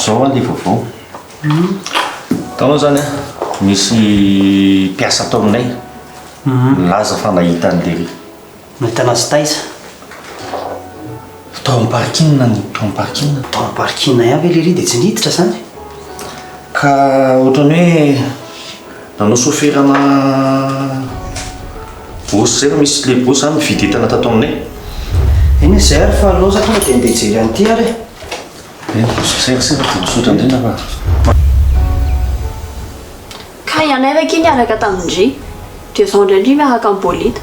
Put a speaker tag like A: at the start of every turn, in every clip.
A: zao andeha vaovao. Taonao zany a misy mpiasa tao aminay milaza fa nahita an'lery
B: nahitana azy taiza
A: tao amin'ny parking tao amin'ny
B: parking avy lery dia tsy niditra zany
A: ka ohatrany hoe nanao soferana bosy zay fa misy le bosy zany mividy entana tato aminay
B: eny zay ary fa lozatra dia ndeha jery an'ity ary
A: sersera dia misotra indrindra fa
C: ka ianay raiky iny araka tamindry dia zao indraindry miaraka amin'ny bolita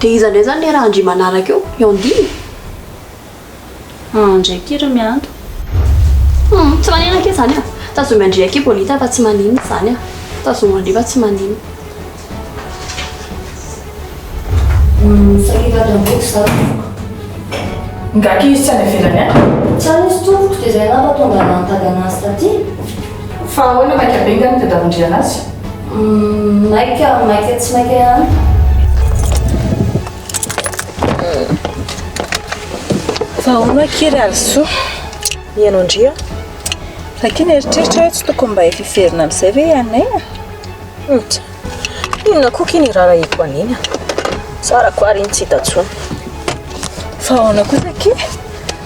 C: dia izy indray zany le raha andry manaraka eo andiny
D: ndraiky ry mianto
C: tsy manina ake zany a tazomy andry ake bolita fa tsy manino zany a tazomy andry fa tsy manino
E: sakivadramboky zany
D: ngaky izy tsy any avelany a
E: tsara izy tovoko dia zay raha tonga nantady anazy taty
D: fa ahoana maika bengany dia davondry anazy
E: maika tsy maika ihany
F: fa ahoana kiry aryso ianao andria fa kiny eritreritra hoe tsy tokony mba efiferina amin'izay ve anay inona koa kiny rara eko aniny tsara ko ary iny tsy hitantsona fa ahoana kosa ki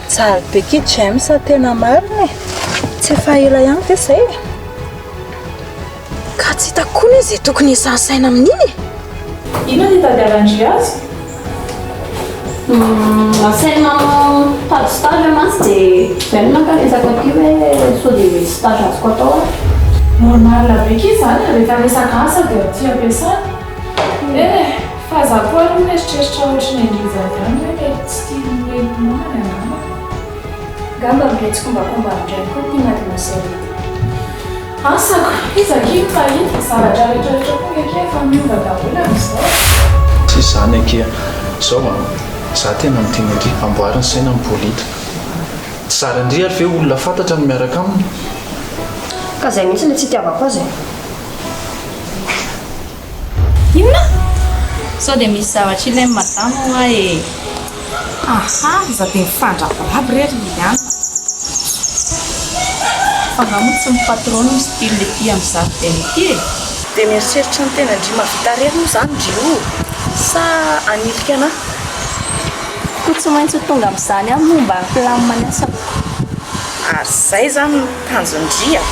F: tsara be ki james tena mariny tsy efa ela ihany ve zay ka tsy hitakony izy tokony hisasaina amin'iny
D: ina ny tadiarandry azy
C: asaina tady stage mantsy dia zay nankaresaka aty hoe so dia misy stage azoko atao
D: normal beky zany rehefa resaka asa dia ty ampiasana fa za koa aloha mieritreritra ohatrany andriza zany hoe mety tsy tianymely many
E: gamba miretsy kombakomba andray koa ty madina zay
D: asako izakiny mahita zavatra rehetrarehetra koa ake efa miova daholo amin'izao
G: tsy zany ake zao za tena miteny andry amboariny saina amin'ny bolita tsara indri ary ve olona fantatra no miaraka aminy
E: ka zay mihitsy le tsy tiavako azy
D: inona sao dia misy zavatra ilay madamo hoe za dia mifandrava aby rery ihany fa ngamo tsy mipatron ny style le ty amin'ny zaridaina ity
F: dia mieritreritra ny tena andry mavita rery moa zany ndrio sa anilika ana
C: ko tsy maintsy tonga amin'izany a momba plan maniasa
F: ary zay zany tanjondria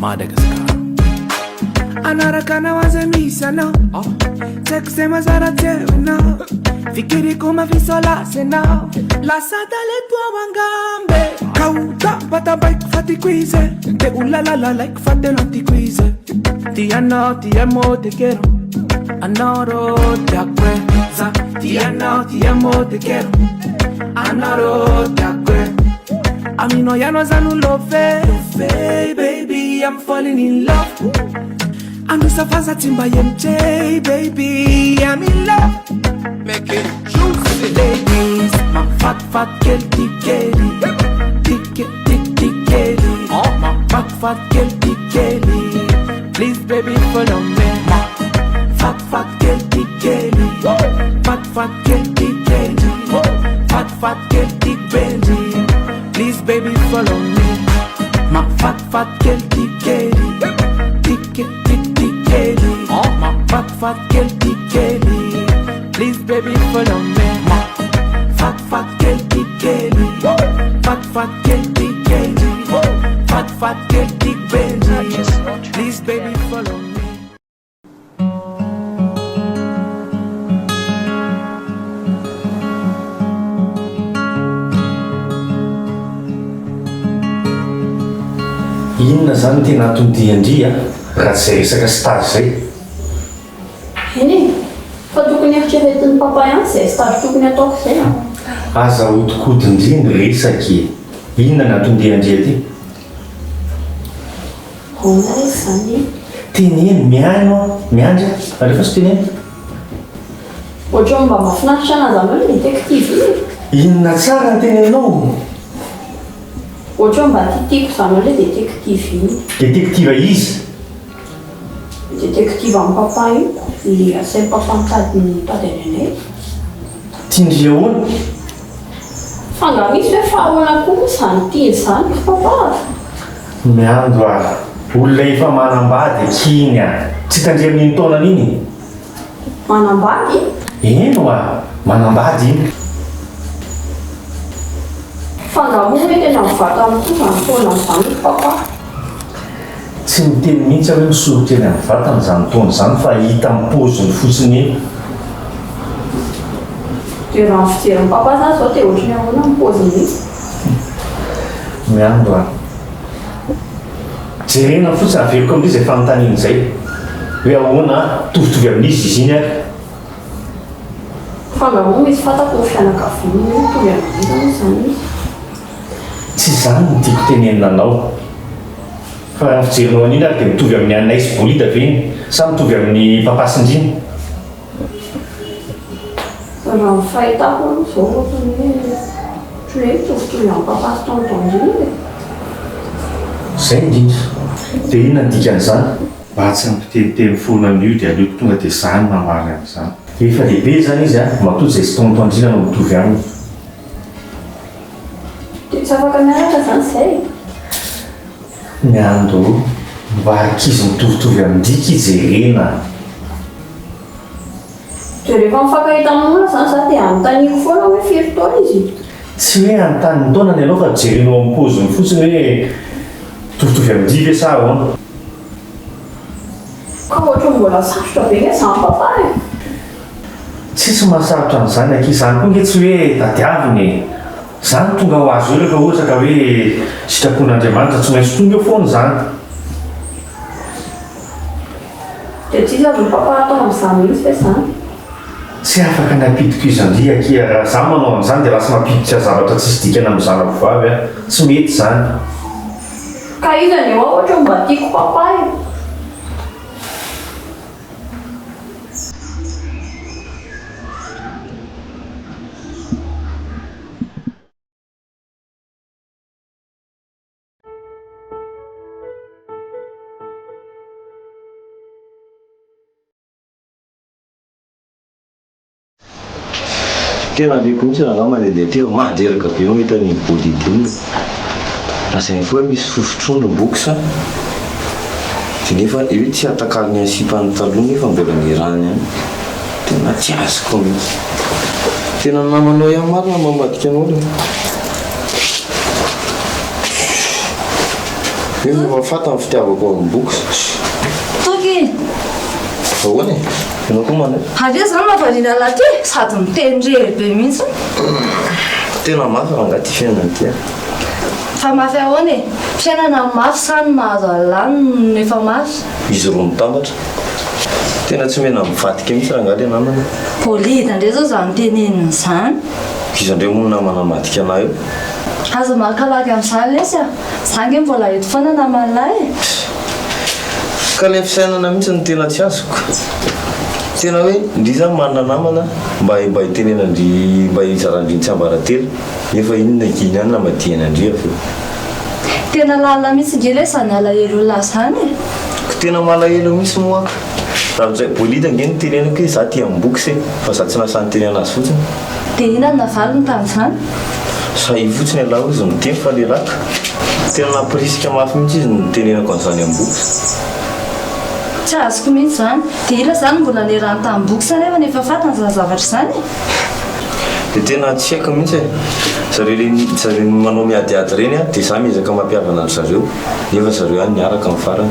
H: Madagascar anarakana waza misana sekse mazara tena fikiri kuma visola sena la sadale tua wangambe kauta patabai fatikuize te ulala like fatelo tikuize ti amo te quiero anoro te acuerda ti amo te quiero anoro te acuerda Amino ya no zanu love, baby, I'm falling in love. Anu safaza timba MJ, baby, I'm in love. Make it juicy, ladies. My fat girl, Kelly. Kelly. Oh, my fat girl, Kelly. Please, baby, follow me. My fat girl, Kelly. Fat girl, Kelly. Fat girl, Benji. Please, baby, follow me. My fat girl, Kelly. Kelly. Oh, my fat girl, Kelly. Please, baby, follow me. My fat girl, Kelly. Fat girl, Kelly. Fat girl, Benji. Please, baby, follow me.
A: inona zany tena atonty andria raha tsy zay resaka stage zay
C: eny fa tokony eritreretin'ny papa ihany zay stage tokony ataoko zay
A: aza odikodyndriny resaky inona natonty andria ty
C: ona izy zany
A: teneny miandra rehefa sy teneny
C: ohatra mba mahafinaritra anazy amio ny détective
A: inona tsara ny tenenao
C: ohatra mba titiako zany hoe détective iny
A: détective izy
C: détective amin'ny papa io le asay papa mitady Anay.
A: Tindria ahoana?
C: Fanga misy hoe fahahoana koa izany teny izany papa.
A: Miando a olona efa manambady kiny a tsy tandria amin'iny taonany iny.
C: Manambady?
A: Eno a manambady iny.
C: Fanga moa hoe tena mivata amin'itoy izany taona izany papa.
A: Tsy miteny mihitsy hoe misorotra eny amin'ny vatany izany taona izany fa hita amin'ny paoziny fotsiny eny.
C: Dia raha ny fijeriny papa zany zao dia ohatrany ahoana amin'ny paoziny.
A: Miando a jerena fotsiny averiko amin'izy izay fanontaniana izay hoe ahoana tovitovy amin'izy izy iny ary.
C: Fanga moa misy fantako ny fianakaviana hoe mitovy amin'izy zany izy.
A: Tsy izany no tiako tenenina anao fa ny fijerinao an'iny ary dia mitovy amin'ny Anay sy bolida ve iny sa mitovy amin'ny papa sy Indriny?
C: Raha ny fahitako zao ohatrany hoe mitovitovy amin'ny papa sy tonton.
A: Izay indrindra dia inona ny dikan'izany? Mba tsy ampiteniteny foana amin'io dia aleoko tonga dia izany mamarina amin'izany. Efa lehibe zany izy a matoa izay sy tonton-drina no mitovy aminy.
C: Dia tsy afaka miaraka zany izay.
A: Miando mba ankizy mitovitovy amin'ndika ijerena.
C: Dia rehefa mifankahita amin'olona zany za dia anontaniako foana hoe firy taona izy.
A: Tsy hoe anontany taonany ianao fa jerenao amin'ny paoziny fotsiny hoe tovitovy amin'ndi ve sa ahoana?
C: Ka ohatrany mbola sarotra be ny izany papa e.
A: Tsisy mahasarotra an'izany ankizy izany koa nge tsy hoe tadiaviny e. Izany tonga ho azo eo rehefa ohatra ka hoe sitrapon'Andriamanitra tsy maintsy tonga eo foana izany.
C: Dia tsy izy avy ny papa atao amin'izany mihitsy ve izany?
A: Tsy afaka napitiko izy andriaka raha izaho manao an'izany dia lasa mampiditra zavatra tsisy dikana amin'ny zanako vavy a. Tsy mety izany.
C: Ka izy any eo ohatra mba tiako papa e.
I: Tena be mihitsy raha mandeha teo mandreraka be mahita ny bolida iny. Lazainy koa misy fofotrondro bokosa dia nefa io tsy atakalo ny asipany taloha nefa mbola nirany any. Tena tsy azoko mihitsy. Tena namanao ihany marina mamadika anao le. Io efa fata ny fitiavako amin'ny bokosa.
F: Toky!
I: Ahoana e? Ianao koa mana?
F: Avy zany mahavariana laty sady mitendrery be mihitsy.
I: Tena mafy raha angaty fiainana ty.
F: Fa mafy ahoana e? Fiainana mafy sa ny mahazo alany nefa mafy.
I: Izy roa mitambatra. Tena tsy mena mivadika mihitsy raha angaly namana.
F: Bolida ndray zao za mitenenina izany.
I: Izy indray moa namana madika anah io.
F: Azo makalaky amin'izany lesy a. Zange mbola eto foana namalahy.
I: Ka le fisainana mihitsy ny tena tsy azoko. Tena hoe ndry zany manana namana mba hitenena mba hizarandriny tsy ambaratelo nefa inona giny ihany namadihana andria feo.
F: Tena lala mihitsy nge lesy ny alahelo olona zany e.
I: Tena malahelo mihitsy moaka. Raha zay bolida nge ny tenenako hoe za ty amboksy fa za tsy nasany tenena azy fotsiny.
F: Dia inona navaliny tamin'izany?
I: Sa i fotsiny alaho izy miteny fa le raka. Tena nampirisika mafy mihitsy izy nitenenako an'izany amboksy.
F: Tsy azoko mihitsy zany. Dia ila zany mbola nerany tamin'ny bokosa nefa fatany zany zavatra izany.
I: Dia tena tsy haiko mihitsy e. Zareo manao miadiady reny a dia za miezaka mampiavana ny zareo nefa zareo ihany miaraka amin'ny farany.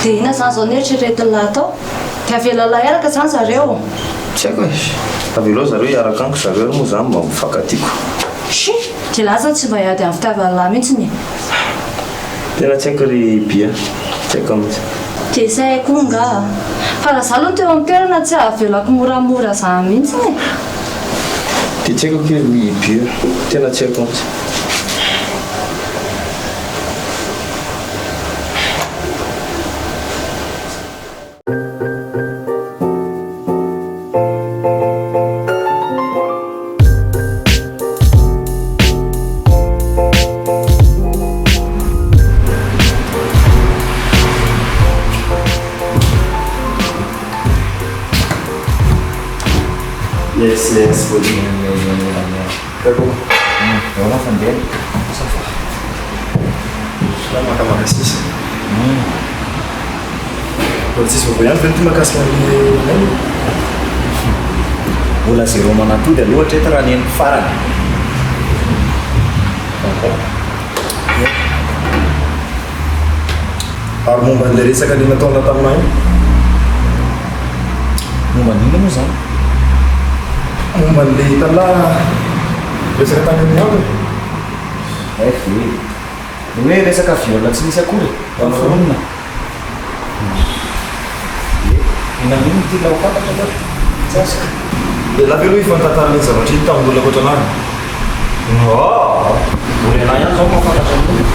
F: Dia ina zany zao nieritreretin'lahy atao? Dia avela lahy araka zany zareo?
I: Tsy haiko e. Avelao zareo hiaraka amiko zareo moa zany mba mifakatiako.
F: Shi! Dia lasa tsy mba hiady amin'ny fitiavana lahy mihitsy.
I: Tena tsy haiko ry bia. Tsy haiko mihitsy.
F: Dia izay koa nga. Fa raha zaho aloha teo amin'ny toerana tsy avelako moramora za mihitsy e.
I: Dia tsy haiko kely ry bia. Tena tsy haiko mihitsy.
A: Yes,
I: Voilà, fandeha.
B: Maka makasisa. Tsisy vaovao ihany ty mahakasika ny
I: Mbola zéro manatody aloha hatreto raha neny farany.
B: ary momba an'ilay resaka le nataona taminay
I: Momba n'inona moa zany?
B: momba an'ilay tala resaka tany amin'ny andro
I: Hoe resaka violina tsy misy akory amin'ny fonina. Inan'ino ty lao fantatra loatra? Tsy asika.
B: dia lafa aloha ifantatara ny zavatra hita tamin'olona koatranahy
I: Olo anay ihany zao mahafantatra amin'io.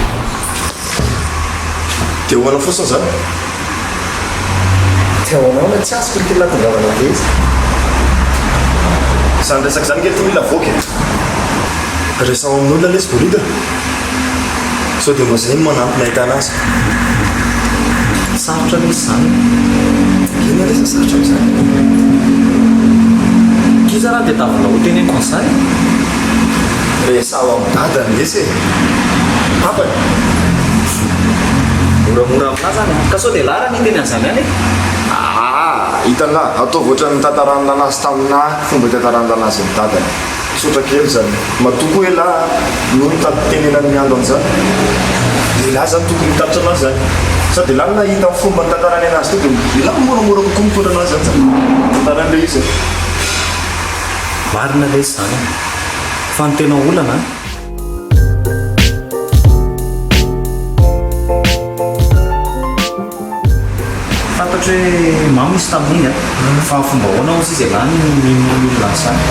B: dia hoana fotsiny zany
I: Ty ahoanao na tsy asiko ty latongavana be izy.
B: zany resaka zany kely ty mila voky resao amin'olona le sy bolida sao dia mba zay no manampy nahitana azy
I: Sarotra misy zany.
B: ina resa sarotra am'izany
I: Kiza raha dia tavina ho teneniko an'izany.
B: resao amin'ny dadany lesy papany
I: Moramora amina zany. Ka sao dia lara ny teny an'izany any.
B: hitanà atao voatra ny tantaranana azy taminà fomba tantaranana azy ny dadany sotra kely zany matoko hoe la no nytenenany miandro an'izany dia la zany tokony mitatitra anazy zany sady la nahita ny fomba ny tantarany anazy to dia la moramora kokoa mitondra anazy zany zany tantaran'le izy
I: Marina le izy zany. Fa ny tena olana. Fantatro hoe mamo izy tamin'iny fa fomba ahoana ozy izy alany olona zany.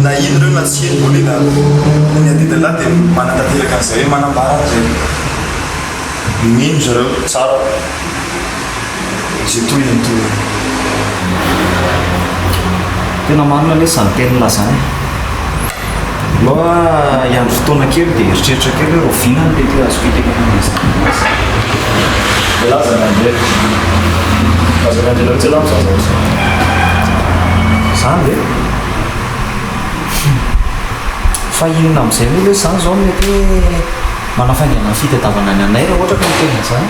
B: na ino ireo na tsy eny bolina ny adidalahy dia manatanteraka an'izay hoe manambara zay mino zareo tsara zay toy ny toy
I: Tena manina le izany teny lazany. Aloha iandro fotoana kely dia eritreritra kely hoe roviana ny lety azo fitenenana
B: laza nandeha azo nandeha tsy lamsa
I: zany le. Fa inona amin'izay hoe le zany zao mety hoe manafaingana ny fitadiavana ny anay raha ohatra ka miteny zany.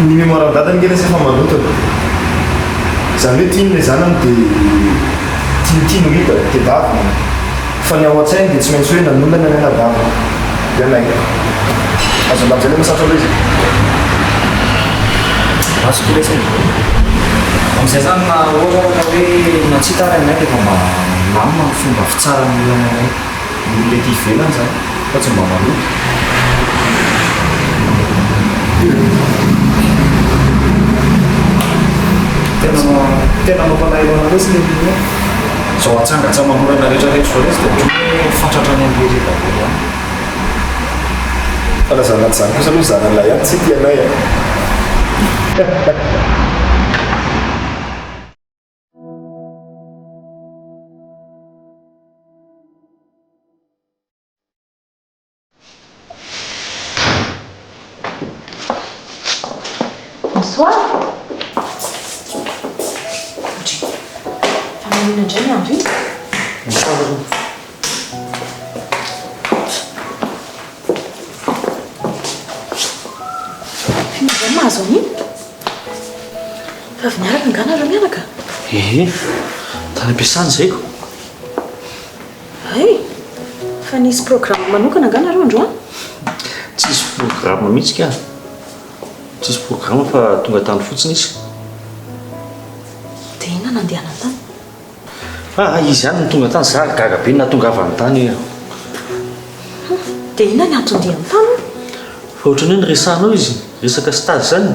B: ny mémoire dadany kely sy efa manotana zany hoe tiany le zanany dia tiany hita dia davina fa ny ao an-tsainy dia tsy maintsy hoe nanolana ny anadavina dia anay azo lamzay le masatra le izy
I: Azoko resany. Amin'izay zany na ohatra hoe natsitara anay dia mba mamma ny fomba fitsarany olona anay. Olona ety ivelany zany fa tsy mba maloto. Tena mampalahelo anareo sy le minio. Zao atsangatsa manorana rehetrarehetra zao izy dia hoe fatratra any amin'ny rehetra be ihany.
B: fa la zanany zany kosa aloha zanan'ilay ihany tsy tianay
C: Bonsoir. Famille indray ny andro iny. Finazay mahazo an'iny? Fa avy niaraka angana reo miaraka?
I: Tany ampiasany zayko.
C: Ay, fa nisy programme manokana angana reo androany?
I: Tsisy programme mihitsy ka. Tsisy programme fa tonga tany fotsiny izy.
C: Dia inona nandehanany tany?
I: Izy ihany no tonga tany za gaga be natongavany tany.
C: Dia inona ny antondihany tany?
I: Fa ohatrany hoe niresanao izy, resaka stage zany.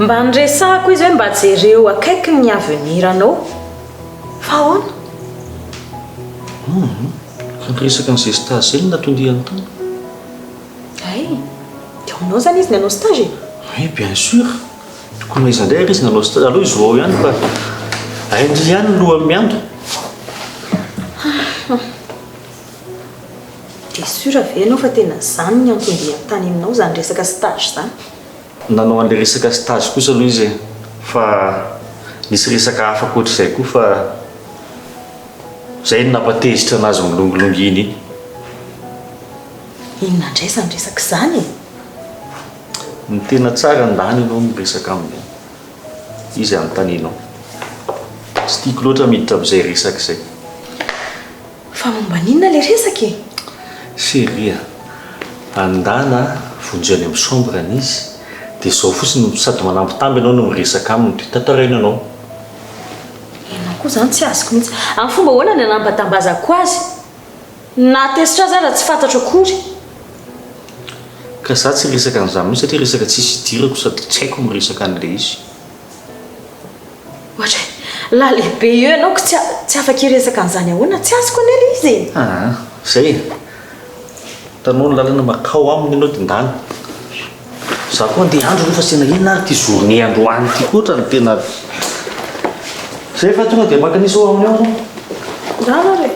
C: Mba niresahako izy hoe mba jereo akaiky ny avenir anao. Fa ahoana?
I: Fa niresaka n'izay stage zay no natondihany tany.
C: Ay, dia aminao zany izy nanao stage?
I: Oui, bien sûr. Tokony izy indray izy nanao stage. Aloha izy vao ihany fa aindry ihany no lohany miandro.
C: Dia sûr ave anao fa tena zany ny antondihany tany aminao zany resaka stage zany?
I: Nanao an'ilay resaka stage kosa aloha izy.
A: fa nisy resaka hafa koatr'izay koa fa zay no nampatezitra anazy milongilongy iny.
F: Inona indray izany resaka izany?
A: Ny tena tsara ndany ianao miresaka aminy izy anontanianao. Tsy tiako loatra miditra amin'izay resaka izay.
F: Fa momba n'inona ilay resaka e?
A: Seria andana vonjy any amin'ny chambre izy dia izao fotsiny sady manambitamby ianao no miresaka aminy dia tantaraina anao.
F: Ianao koa izany tsy azoko mihitsy. Amin'ny fomba ahoana ny anambatambazako azy? Natesitra azy raha tsy fantatro akory.
A: Ka za tsy resaka an'izany mihitsy satria resaka tsisy idirako sady tsy haiko miresaka an'ilay izy.
F: Ohatra la lehibe eo ianao ka tsy afaka hiresaka an'izany ahoana tsy azoko an'ela izy e.
A: Zay tanao ny lalana makao aminy ianao dia ndany. Za koa andeha andro rehefa sena inona ary ty journée androany ty koatra ny tena zay fa tonga dia maka nisy ao aminy ao.
F: Ndana re.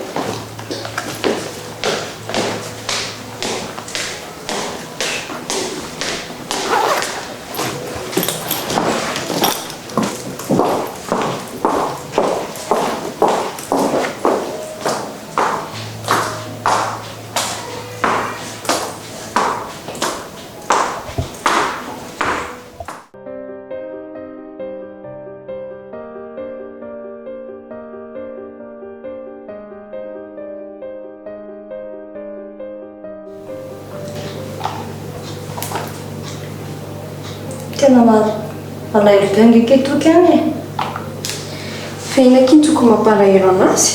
E: Tena malahelo be angeky toky any e. Fa ina ky tokony mampalahelo anazy.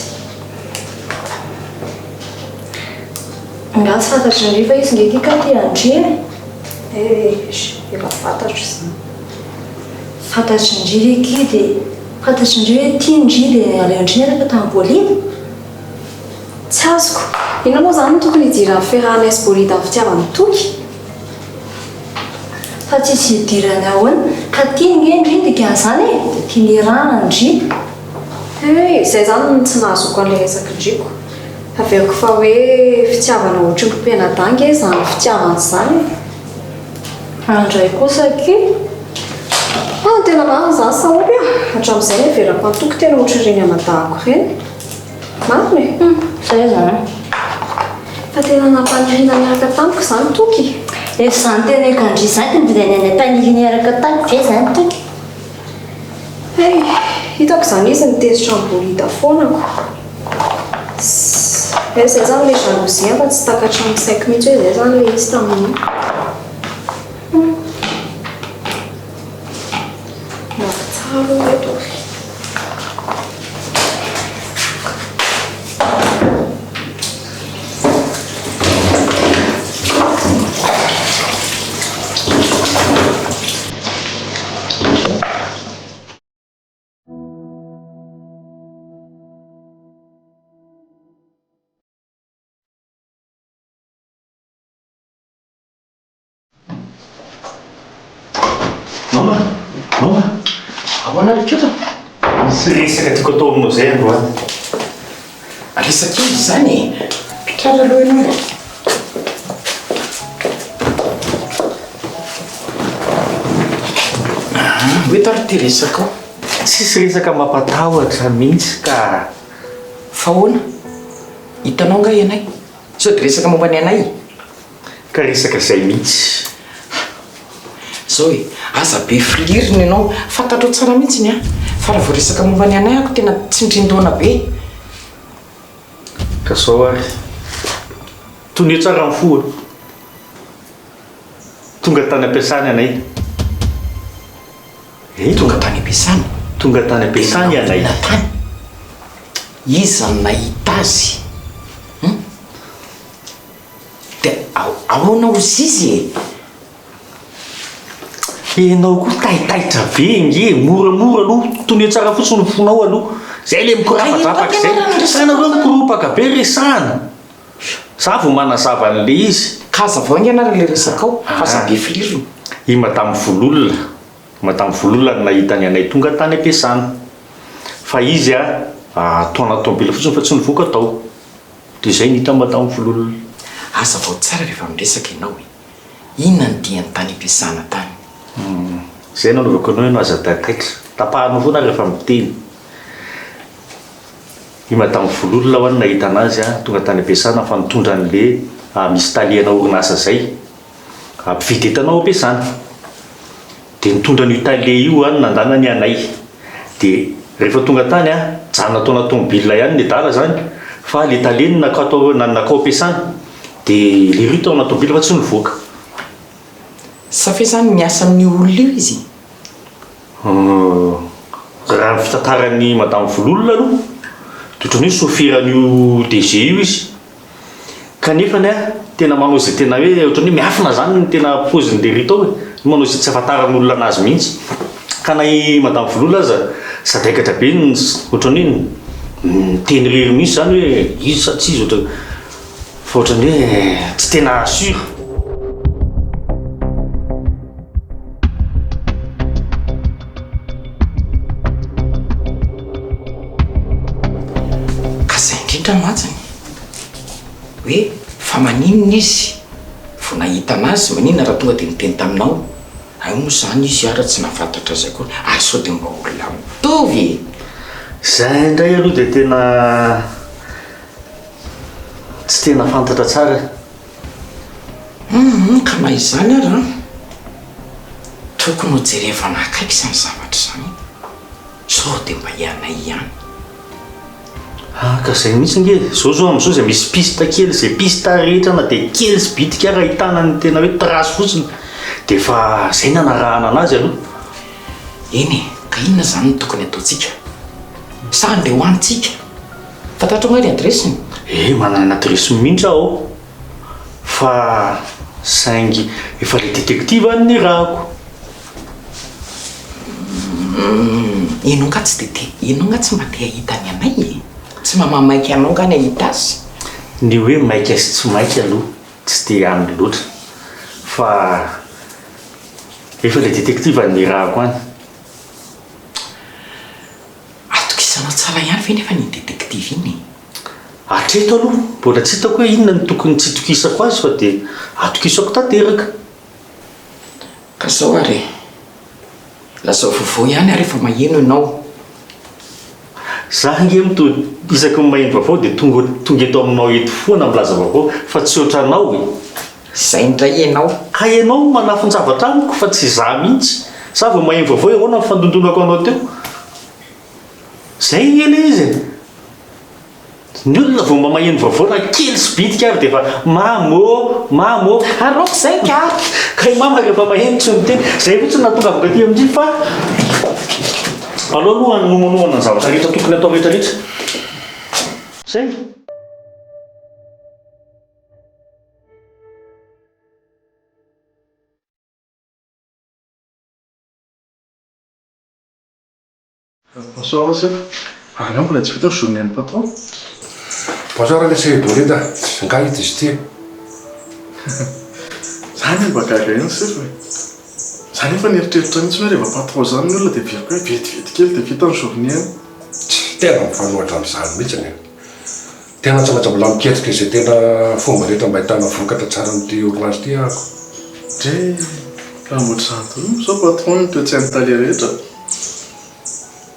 E: Nga tsy fantatry indray fa izy ngeky ka tia andry efa fantatro izany. Fantatry indray eky dia fantatry indray hoe tia indry dia aleo indray araka tambolina. Tsy azoko. Ina moa izany tokony hidiran'ny fiarahana esbolita amin'ny fitiavany toky. Fa tsisy hidirany ahoana ka tia ngendry dia kan'izany e dia tia nirana indry.
C: Izay zany tsy nahazoko an'ilay resaka indriko. Aveako fa hoe fitiavana ohatry ny mpiana-dangy izany fitiavana izany.
E: Andray kosa ky.
C: Tena marina izany sahoby hatramin'izay ny heverako antoky tena ohatry ireny amadahako ireny. Marina e.
E: Zay zany.
C: Fa tena nampanirina miaraka tamiko izany toky.
E: Efa izany tena ekandry izany dia ny nampanirina miaraka tamiko ve izany toky.
C: Hitako izany izy nitezitra ambolita foanako. Izay zany ilay jalousie fa tsy takatra amin'ny saiko mihitsy hoe izay zany ilay izy tamin'iny. Tsara eto.
A: Mama, ahoana reketra? Misy resaka tiako atao aminao izay androany.
J: Resaka izy izany e. Pikara aloha ianao. Hoe tara ty resaka ao.
A: Tsisy resaka mampatahotra mihitsy ka
J: fa ahoana? Hitanao nga Anay? Sao dia resaka momba ny Anay?
A: ka resaka izay mihitsy.
J: Zao e, aza be filirina ianao, fantatro tsara mihitsy ny fa raha vao resaka momba ny Anay ako tena tsy indrindona be.
A: Ka sao ary tonga tsara ny foa. Tonga tany ampiasany Anay.
J: Tonga tany ampiasany?
A: Tonga tany ampiasany Anay.
J: Tany iza nahita azy dia ahoana ozy izy e?
A: Ianao koa tahitaitra be nge moramora aloha tony tsara fotsiny fonao aloha zay le mikorapadrapaka zay sanareo mikoropaka be resahana za vao manazava an'le izy
J: ka zava ngiana le resaka ao fa za be filirina
A: i madame vololona no nahita ny Anay tonga tany ampiasana fa izy ataona tombela fotsiny fa tsy nivoaka tao dia zay nita madame vololona.
J: Aza vao tsara rehefa miresaka ianao e, inona ny diany tany ampiasana tany?
A: Zay nanaovako anao ianao aza taitaitra. tapahanao foana rehefa miteny i madamo vololona ho any nahita anazy a tonga tany ampiasana fa nitondra an'le misy taliana orinasa zay ampividy entanao ampiasana dia nitondra an'io talie io any nandana ny Anay dia rehefa tonga tany a janona taona tomobila ihany ny dala zany fa le talie nakao ampiasana dia le ry tao anaty tomobila fa tsy nivoaka.
J: Safe zany miasa amin'ny olona io izy
A: raha ny fitantarany madamo vololona aloha totrany hoe sofiran'io DG io izy kanefany a tena manao izay tena hoe ohatrany hoe miafina zany ny tena poziny le ry tao manao izay tsy afantaran'olona anazy mihitsy ka na i madamo vololona aza sadaikatra be ohatrany hoe miteny rery mihitsy zany hoe izy sa tsy izy ohatra fa ohatrany hoe tsy tena sûr.
J: Matsiny hoe fa maninona izy vo nahita anazy maninona raha tonga dia miteny taminao ay moa zany izy ara tsy nafantatra zay koa ary sao dia mba olona mitovy
A: zay indray aloha dia tena tsy tena fantatra tsara
J: ka na izany ara tokony ho jerevana akaiky izany zavatra zany sao dia mba Anay ihany.
A: Ka zay mihitsy nge zao amin'izao zay misy piste kely zay piste rehetra na dia kely sy bitika raha ahitana ny tena hoe trasy fotsiny dia fa zay ny anarahana anazy aloha.
J: Eny ka inona zany no tokony ataontsika sa andeha hoanitsika fantatro nga ny adresiny?
A: Manana adresy mihitsy aho fa saingy efa le détective any ny rahako.
J: Ianao nga tsy mba te ahita ny Anay tsy mamamaiky anao nga ny ahita azy
A: ny hoe maika sy tsy maika aloha tsy dia aminy loatra fa efa le détective ny rahako any.
J: Atokisanao tsara ihany ve nefa ny détective iny
A: hatreto aloha mbola tsy hitako hoe inona ny tokony tsy tokisako azy fa dia atokisako tanteraka.
J: ka zao ary lazao vaovao ihany ary efa maheno ianao.
A: Zaho nge mitody isaky ny maheno vaovao dia tonga eto aminao eto foana milaza vaovao fa tsy ohatranao
J: izay indray ianao
A: ka ianao manafin-javatra amiko fa tsy za mihitsy za vao maheno vaovao ahoana ny fandondonako anao teo zay ele izy ny olona vao maheno vaovao na kely sy bitika ary dia fa mamo
J: aroko zay
A: ka i mama rehefa maheno tsy miteny zay fotsiny natonga avaka aty amin'ity fa alao aloha nomonoana ny zavatra rehetra tokony atao rehetrarehetra zay.
G: Bonsoir monsieur. Rien mbola tsy vita ny journée ny patron.
K: Bonsoir laissez bolida nga hita izy ty
G: Zany mba gaga ihany chef zany efa nieritreritra mihitsy hoe rehefa patron zany ny olona dia viriko hoe vetivety kely dia vita ny journée any
K: tsy tena mifanohatra amin'izany mihitsy ny tena tsy maintsy mbola miketrika izay tena fomba rehetra mba ahitana vokatra tsara amin'ity orinasa ity ahako
G: dre raha moatra zany toy sao patron ny toe tsy hainy talia rehetra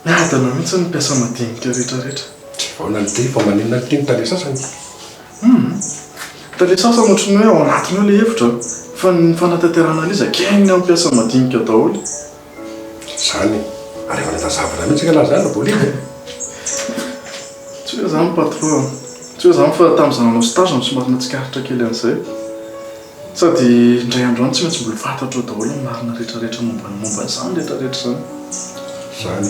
G: miadana mihitsy ny mpiasa madinika rehetrarehetra
K: tsy vaona ny ty fa maninona ny ty ny talia sasany
G: talia sasany ohatrany hoe ao anatiny hoe le hevitra fa ny fanatanterana liza keny amin'ny mpiasa madinika daholo
K: zany ary efa natazavana mihitsy ka laha zany bolida
G: tsy hoe zany patron tsy hoe zany fa tamin'izany anao stage no somary natsikaritra kely an'izay sady indray andro any tsy maintsy mbola fantatra eo daholo ny marina rehetrarehetra momban'izany rehetrarehetra
K: zany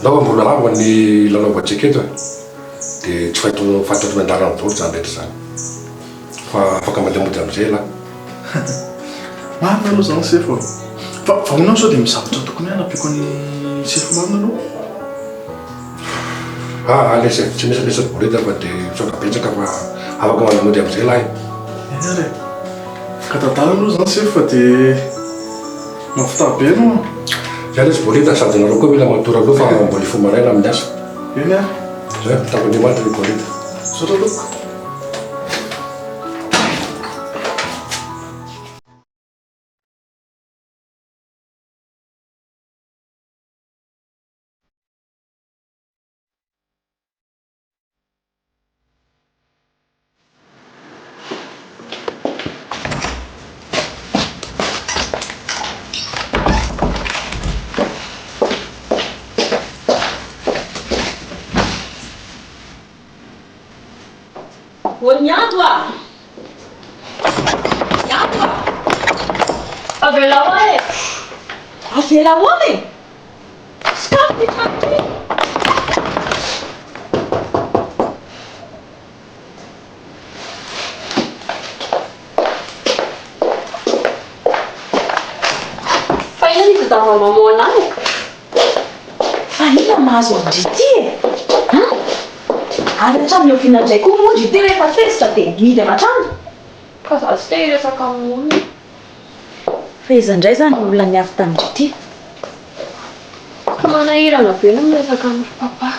K: laova mbola lava ny lalaovantsika eto dia tsy fahito fantatro ny andarany daholo zany rehetra zany fa afaka mandemody amin'izay lahy
G: marina aloha zany sefo fa honao sao dia mizavatra tokony hanapiko ny sefo marina aloha
K: alesa tsy misy lesako bolida fa dia misaotra betsaka fa afaka mandemody amin'izay lahy
G: eny ary ka tantara aloha zany sefo fa dia mafitabe anao
K: zay lesy bolida sady nareo koa mila matora aloha fa mbola ifo maraina amin'ny asa
G: eny ary
K: zay tapandrimatra ny bolida
G: misaotra aloha
F: vela hoana e skafy tanty
E: fa ina ny tadava mamoana any
F: fa ina mahazo andrity e ary hatramy oviana ndray koa moa ndrity rehefa fesitra dia midy amatrano
E: ka za tsy te hiresaka amony
F: fa iza indray zany olona niavy tamindrity
E: ka manahirana be no miresaka amin'ny papa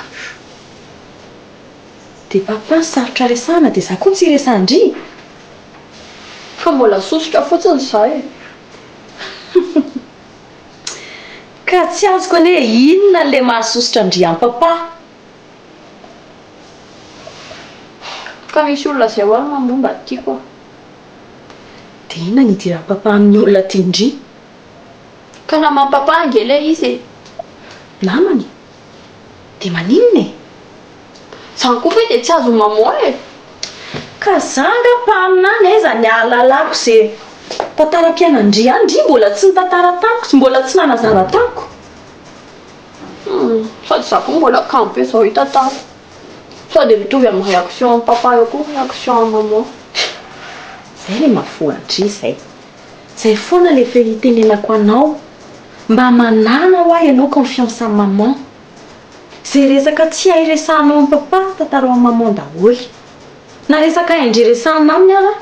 F: dia papa ny sarotra resahana dia za koa tsy resandry
E: fa mbola sosotra fotsiny za e
F: ka tsy azoko ane inona le mahasosotra andry amin'ny papa
E: ka misy olona zay ho any mamomba tiako
F: dia inona ny idiran'ny papa amin'ny olona tiandry
E: ka namany papa angele izy e
F: namany dia maninona e
E: zany koa fe dia tsy azo mamoa e
F: ka zanga mpaminany aiza ny ahalalako zay tantaram-piainandry andry mbola tsy nitantara tamiko sy mbola tsy nanazara tamiko
E: sady za koa mbola kanto be zao hitantara sady mitovy amin'ny réaction amin'ny papa eo koa réaction amin'ny maman
F: zay le mahafoandry zay foana le fe hitenenako anao mba manana ho ahy ianao confiance amin'ny maman zay resaka tsy hay resahanao amin'ny papa tantarao amin'ny maman daholo na resaka indry resahana aminy ara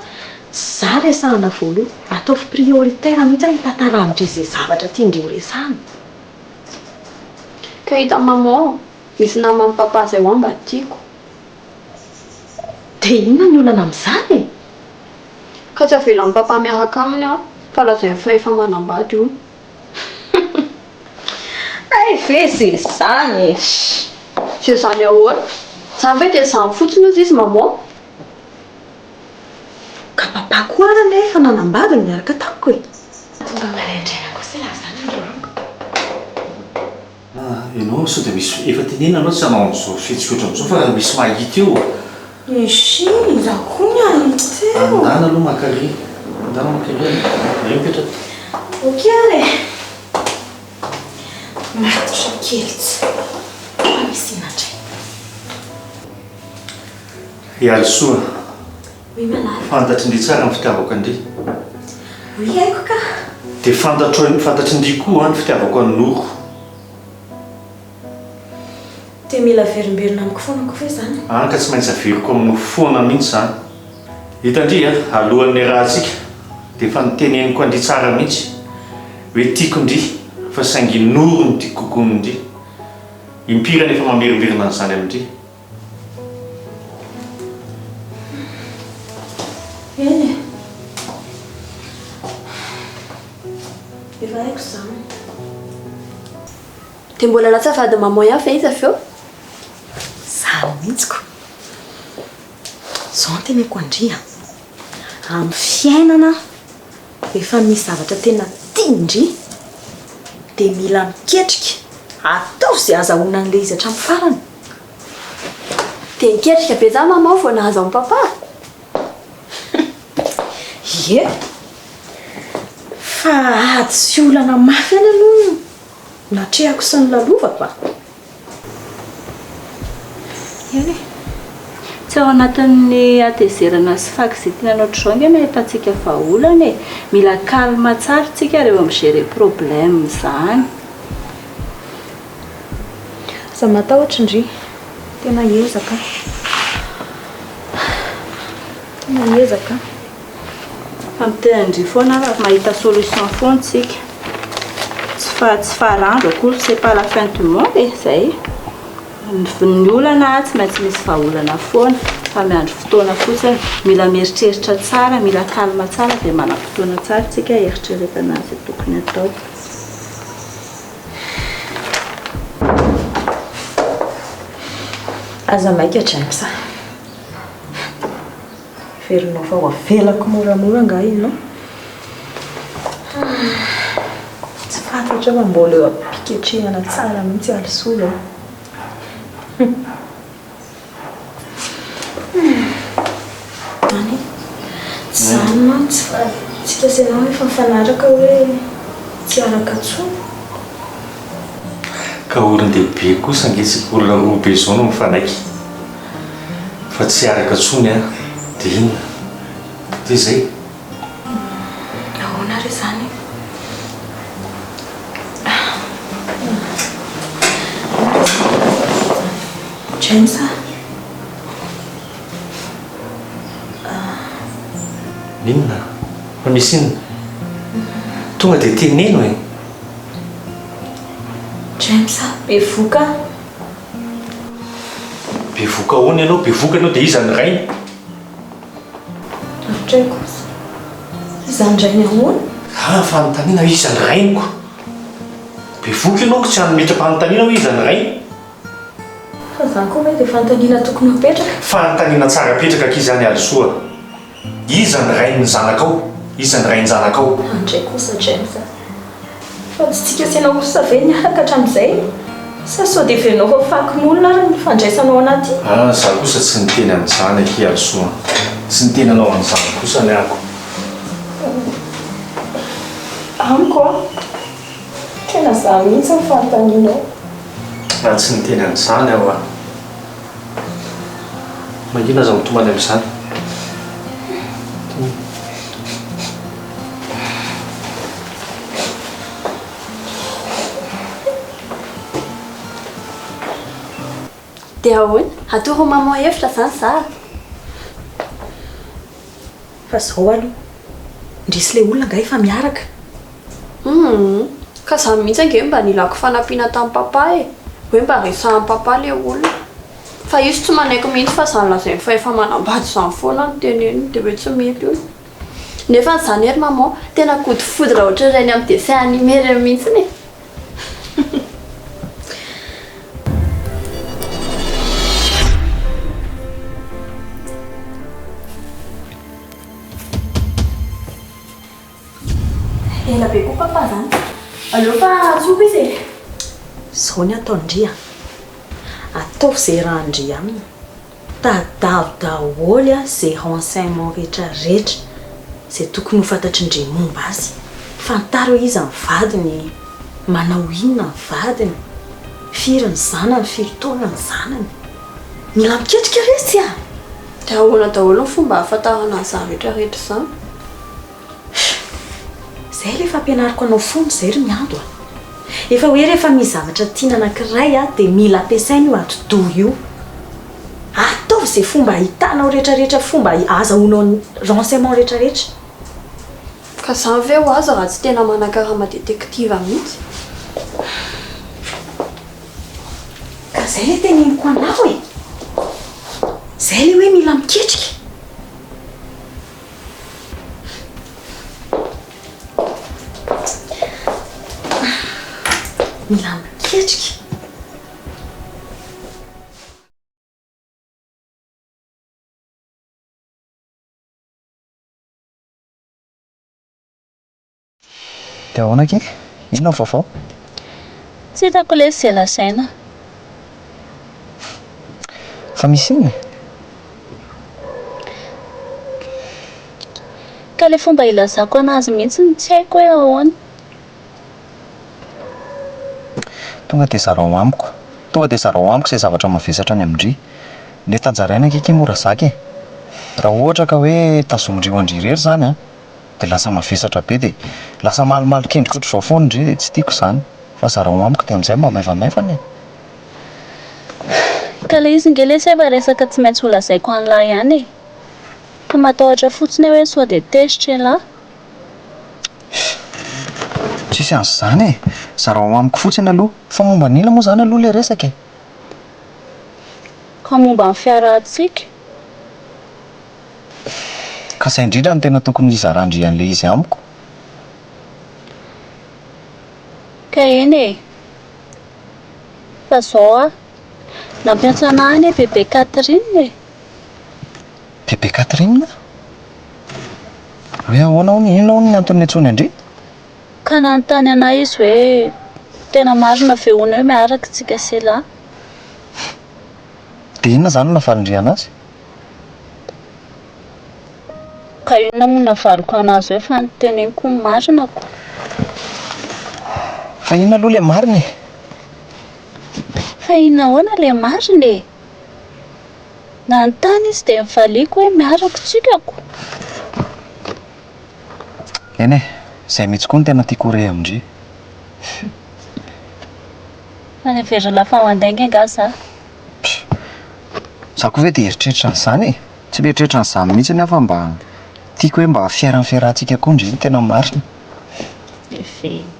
F: za resahana voaloha ataovy prioritaire mihitsy ny tantara amindry zay zavatra tiandry ho resahana
E: ka hita maman misy namany papa zay ho mba tiako
F: dia inona ny olana amin'izany e
E: ka tsy avelan'ny papa miaraka aminy a fa lazay fa efa manambady io
F: ay ve zay zany
E: zay zany ahoana zany ve dia zany fotsiny ozy izy maman
F: ka papa koa ara nefa nanambady ny miaraka tamiko e tonga maraindraina koa sy lazany
A: ianao sao dia misy efa tenena anao tsy hanao am'izao fihetsikotra am'izao fa misy mahita eo
F: izy raha koa ny aniteo
A: andana aloha makary andana makary eo mipetraka
F: ok ary matotra kely tsy misy inandray
A: hialy soa
F: oy manary
A: fantatrindry tsara ny fitiavako andry
F: oy haiko ka
A: dia fantatrindry koa ny fitiavako any noro
F: dia mila verimberina amiko foana koa ve zany
A: ka tsy maintsy averiko amin'ny foana mihitsy zany hitandry alohan'ny rahantsika dia efa niteneniko andry tsara mihitsy hoe tiako ndry fa saingy noro ny tiako kokoa ndry impirana efa mameriverina an'izany amindry
F: eny efa haiko zany
E: dia mbola latsafady maman ihany fe izy avy eo
F: zany mihitsiko zao ny teneko andria amin'ny fiainana efa misy zavatra tena tiandry dia mila miketrika atao zay azahoana an'ilay izy hatramin'ny farany
E: dia niketrika be zany maman vao nahazo amin'ny papa
F: ie fa ady sy olana mafy any aloha natrehako sy ny lalovako
L: eny tsy ao anatin'ny atezerana sy faky zay tiananao trao nge mahitantsika vaholana e mila calme tsara tsika reo amigérer problème zany
F: za matahotra indry tena ezaka
L: amitenandry foana raha mahita solution foana tsika tsy farandro akory c'est pas la fin du monde e zay ny olana tsy maintsy misy vaholana foana fa miandro fotoana fotsiny mila mieritreritra tsara mila calme tsara dia manam-potoana tsara tsika eritreretana azy tokony atao
F: aza maika hatraimisa verinao fa ho avelako moramora nga inao tsy fantatra fa mbola eo ampiketrehana tsara mihitsy alisola any tsy zany mantsy fa tsika senao efa mifanaraka hoe tsy araka tsony
A: ka olon-dehibe kosa angesika olona roa be zao no mifanaiky fa tsy araka tsony a dia inona dia zay
L: ahoana re zany James
A: inona fa misy inona tonga dia teneno e
L: James bevoka
A: bevoka ahoana ianao bevoka ianao dia iza ny rainy
L: atray kosa izandrainy ahoana
A: fanontaniana iza ny rainiko bevoka ianao ko tsy hanometra-panontaniana hoe iza ny rainy
L: fa za koa hoe dia fanontaniana tokony apetraka
A: fanontaniana tsara apetraka akizany alisoa iza ny rainy ny zanakao iza ny rainy zanakao
L: andray kosa James fa tsy tsika sianao kosa ve niaraka hatramin'izay sa sao dia venao fa fakin'olona ary ny fandraisanao anaty
A: za kosa tsy niteny an'izany aky alisoa tsy niteny anao an'izany kosa ny ako
L: amiko a tena za mihitsy ny fanontanianao
A: raha tsy niteny an'izany aho a mankina aza mitomany amin'izany
E: dia ahoana atoro maman hevitra zany za
F: fa zao aloha ndrisy ilay olona nga efa miaraka
C: ka za mihitsy ange mba nilako fanampiana tamin'ny papa e hoe mba resahan'ny papa le olona fa izy tsy manaiky mihitsy fa zany lazainy fa efa manambady zany foana ny teneniny dia hoe tsy mety io nefa nyzany ery maman tena kody fody raha ohatra ireny amin'ny dessin animé reny mihitsy ny
E: ela be koa papa zany aleo fa tsopo izy e
F: zao ny ataondria ataovy izay raha andria aminy tadavo daholy a zay renseignement rehetrarehetra zay tokony ho fantatr'indray momba azy fantary hoe izy amin'ny vadiny manao inona ny vadiny firy ny zanany firy taona ny zanany mila miketrika resy a
C: dia ahoana daholo ny fomba hahafantarana an'izany rehetrarehetra izany
F: zay rehefa ampianariko anao fony zay ry miando a efa hoe rehefa misy zavatra tiana anankiray a dia mila ampiasaina io atodoha io ataovy izay fomba hitanao rehetrarehetra fomba azahoanao renseignement rehetrarehetra
C: ka zany ve ho azy raha tsy tena manakarama detektiva mihitsy
F: ka zay le teneniko anao e zay le hoe mila miketrika mila miketrika
M: dia ahoana ke inona vaovao
L: tsy hitako le zay lazaina
M: fa misy inona
L: ka le fomba ilazako anazy mihitsy ny tsy haiko hoe ahoana
M: tonga dia zarao amiko izay zavatra mavesatra any amindry le tanjaraina keke mora zaka e raha ohatra ka hoe tazomindreo andry rery zany a dia lasa mavesatra be dia lasa malimaly kendrika ohatr' izao foana indry tsy tiako izany fa zarao amiko dia amin'izay mba maivamaivana e
L: ka le izy nge le seva resaka tsy maintsy ho lazaiko an'lahy ihany e ka matahotra fotsiny hoe sao dia tezitra lahy
M: tsisy an'izany e zarao amiko fotsiny aloha fa momba nila moa zany aloha le resaka e
L: ka momba ny fiarahantsika
M: ka zay indrindra no tena tokony izarandry an'le izy amiko
L: ka eny e fa zao a nampiantsa anahy ny bebe Catherine e
M: bebe Catherine hoe ahoana ho inona ho ny antony antsony andry
L: ka nanontany anahy izy hoe tena marina fehoana hoe miaraka tsika sy lahy
M: dia inona zany no nafarindry anazy
L: ka inona moa navariko anazy hoe fa niteneniko ny marinako
M: fa inona aloha le marina e
L: fa inona ahoana le mariny e nanontany izy dia mivaliako hoe miarako tsikako
M: eny e izay mihitsy koa no tena tiako re amindry
L: any vera lafa mandainga anga za
M: za koa ve dia eritreritra n'izany e tsy mieritreritra n'izany mihitsy ny afa mba tiako hoe mba fiaran'ny fiarahantsika koa ndry tena marina
L: efe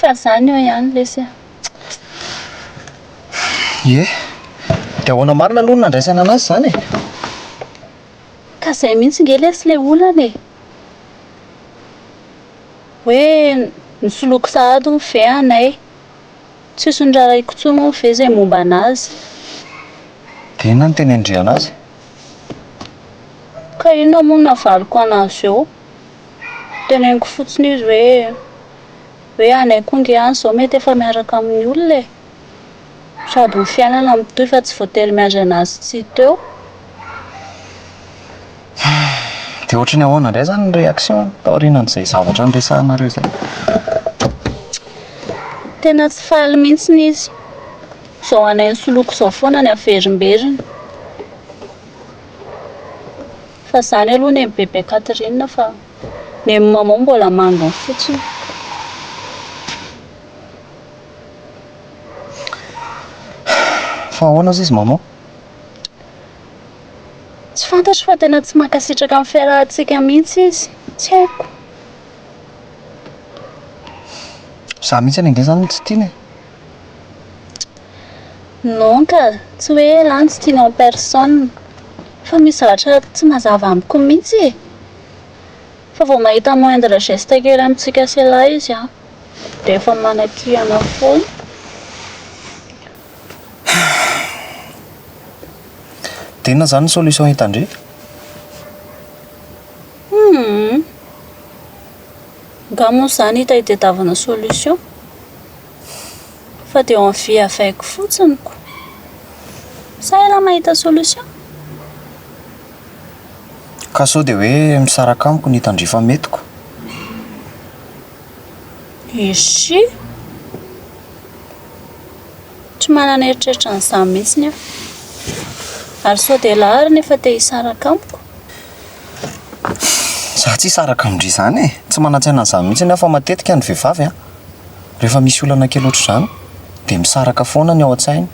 L: fa zany eo ihany lesy
M: ie dia ahoana marina aloha nandraisana anazy izany e
L: ka izay mihitsy nge lesy le olana e hoe nisoloky sahady ny ve anay tsisy ndraraiko tsony ny ve izay momba anazy
M: dia inona no tena indre anazy
L: ka inona moa navaliko anazy eo teneniko fotsiny izy hoe anay koa nge any izao mety efa miaraka amin'ny olona e sady ny fiainana mitohy fa tsy voatery miandry anazy tsy teo
M: dia ohatrany ahoana indray izany ny réaction taorianan'izay zavatra nyresahanareo izay
L: tena tsy faly mihitsy n'izy izao anay nisoloky izao foana ny averimberiny fa izany aloha ny bebe Catherine fa ny maman mbola mangony fotsiny
M: fa ahoana izy maman
L: tsy fantatro fa tena tsy mankasitraka amin'ny fiarahantsika mihitsy izy tsy haiko
M: za mihitsy any ange zany tsy tiana
L: non ka tsy hoe lany tsy tiana en personne fa misy zavatra tsy mazava amiko mihitsy e fa vao mahita moindre geste kely amintsika sela izy a dia efa manakihana foana
M: dia inona zany ny solution hitandre
L: nga moa izany hita hitadiavana solution fa dia eo amin'ny viavaiko fotsiniko sa ela mahita solution
M: ka sao dia hoe misaraka amiko ny hitandrifa metiko
L: isy tsy manana eritreritra n'izany mihitsiny aho ary sao dia lahary nefa te hisaraka amiko
M: za tsy hisaraka amindry izany e tsy manantsaina n'izany mihitsy ny afa matetika ny vehivavy a rehefa misy olana kely oatra izany dia misaraka foana ny ao an-tsainy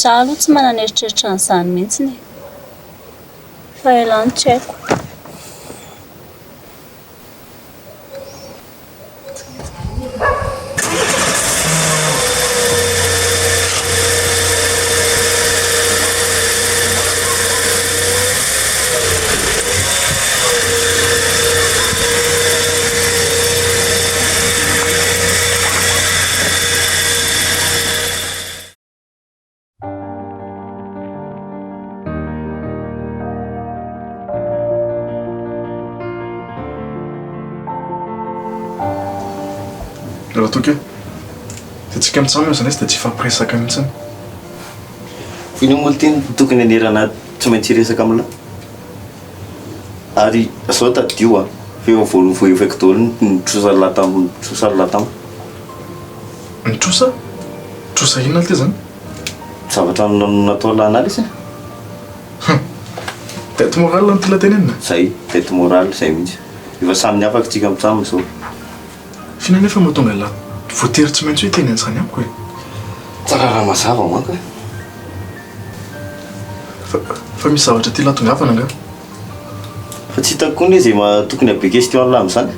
L: za aloha tsy manana eritreritra n'izany mihitsiny fa elany tsy haiko
G: raha toky dia tsika mitsamy izany izy dia tsy fampiresaka mihitsiny
I: ino moa teny tokony anerana tsy maintsy resaka amina ary zao tadio a fa eo voalohany voaevaiko daholo nitrosa latamo
G: nitrosa trosa inona ty zany
I: zavatra natao lanaly izy
G: tête morale no tylatenenina
I: zay tête morale zay mihitsy efa samy afaka tsika mitsamy zao
G: fina nefa mahatonga la voatery tsy maintsy hoe teny an'izany amiko e
I: tsara raha mazava manko
G: fa misy zavatra ty latongavana nga
I: fa tsy hitako koa ny zay tokony abe question la am'izany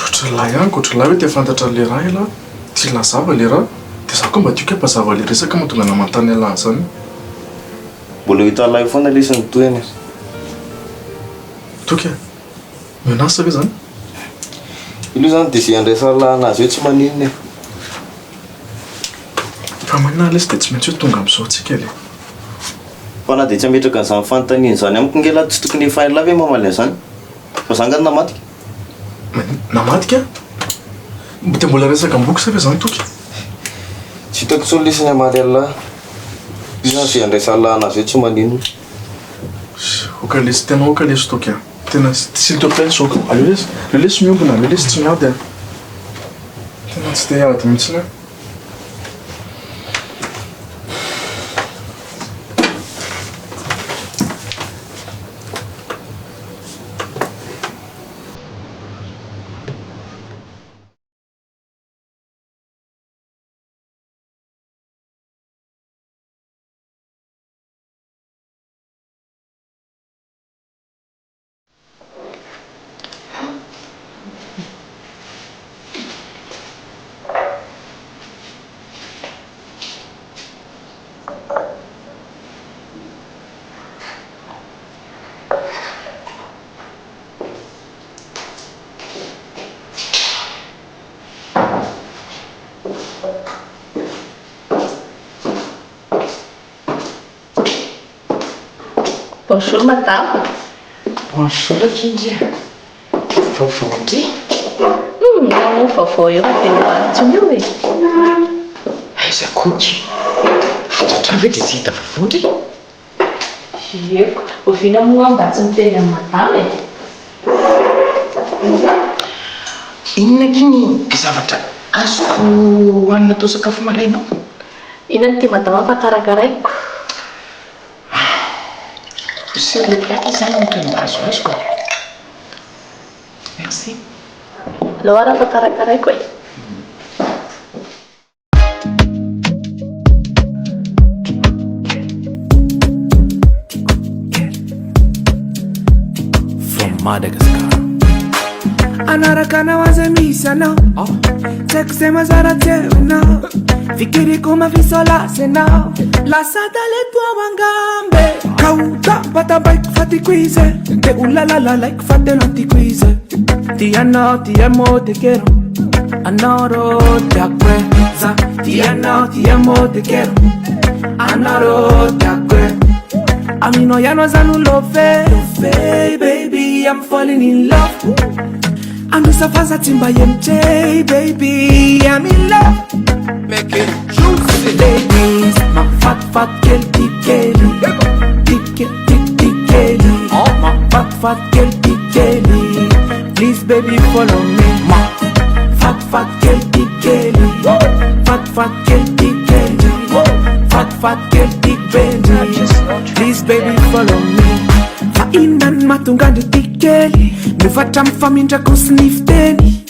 G: otra lahy ihanyko otra lahy hoe tia fantatra le raha ela ty lazava le raha dia za koa mba tioko mpazava le resaka mahatonga namantany alahy zany
I: mbola hita lahy foana lesy ny toena
G: toky menasa ve zany
I: ilo zany dia zay andraisana lahy anazy hoe tsy maninona
G: fa manina lesy dia tsy maintsy hoe tonga amin'izao tsika le
I: fa na dia tsy ametraka n'izany fanontaniana izany amiko ngela tsy tokony efa lahy ve mamaly azany fa zangany namatika
G: namatika dia mbola resaka amboky sa ve zany toky
I: tsy Hitako solution amarela izy zay andraisalana azy hoe tsy manino
G: okalesy tena okalesy toka tena s'il te plaît soka lelesy miombona lelesy tsy miady tena tsy te ady mihitsiny
L: Bonjour madame.
J: Bonjour Kindia. Vaovao ty.
L: Vaovao eo aventsiny io e.
J: Aiza koky. Fantatra ve dia tsy hita vaovao ndry?
L: Eko, oviana moa mba tsy miteny amin'ny madame e.
J: Inona kiny zavatra azoko hoanina atao sakafo maraina?
L: Inona ty madame ampakarakaraiko?
J: Sur le plat izany no tena azo azoko. Merci.
L: Alao ara ampakarakaraiko e.
H: From Madagascar. Anaraka na waza misa na sekusema zara tewe na fikiri kuma visola sena la sata le tua wangambe kauta bata bike fati quize te ulala like fate lanti quize ti amo te quiero anoro te acuerza ti amo te quiero anoro te acuerza a mí no ya no es love baby I'm falling in love Anusafaza timba MJ, baby, I'm in love. Make it juicy, ladies. My fat girl, big Kelly. Big Kelly. Oh, my fat girl, big Kelly. Please, baby, follow me. My fat girl, big Kelly. Fat girl, big Kelly. Fat girl, big Benji. Please, baby, follow me. Fainan matungandi tikeli Nufata mfamindra kusnifteni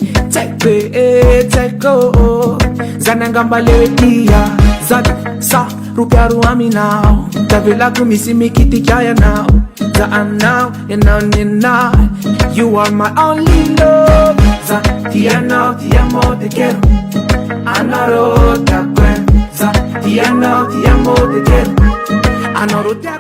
H: Teko Zanangamba lewe kia Zada sa rupiaru aminao Tavela kumisi mikiti kaya now Za I'm now and now You are my only love Za tiano te quiero Anoro te acuerdo Za tiano te quiero Anoro te acuerdo